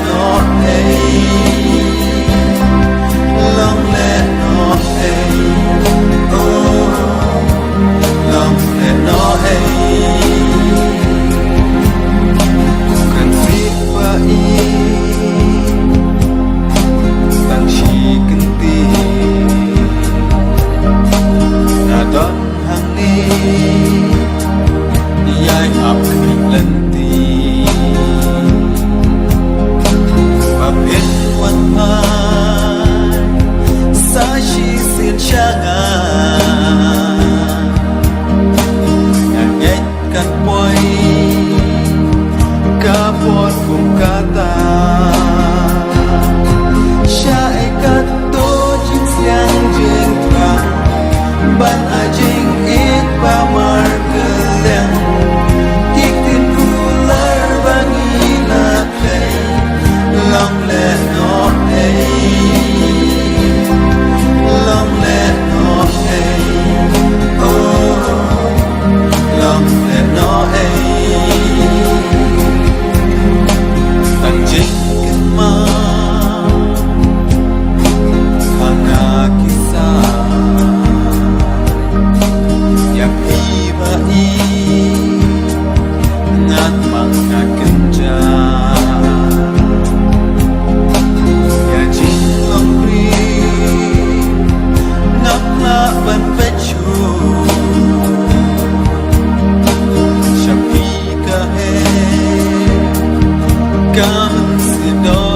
nó hay lòng lẽ nó hay lòng lẽ nó hay cần biết và ý tăng chi cần tìm đã đón hàng đi ai học lần tìm và biết quan mai xa chi xin cha ngàn nghe cắt bôi cá bọt cùng cá ta cha ai cắt tố chim xiang trên thang ban ai chính ít ba mar cơ leng long lẽ nó hay long lẽ nó hay long lẽ nó hay tăng chính kinh ma hanga kisa yak iba i ngat mang na kenja ban pechu Shapi ka hai Kahan si do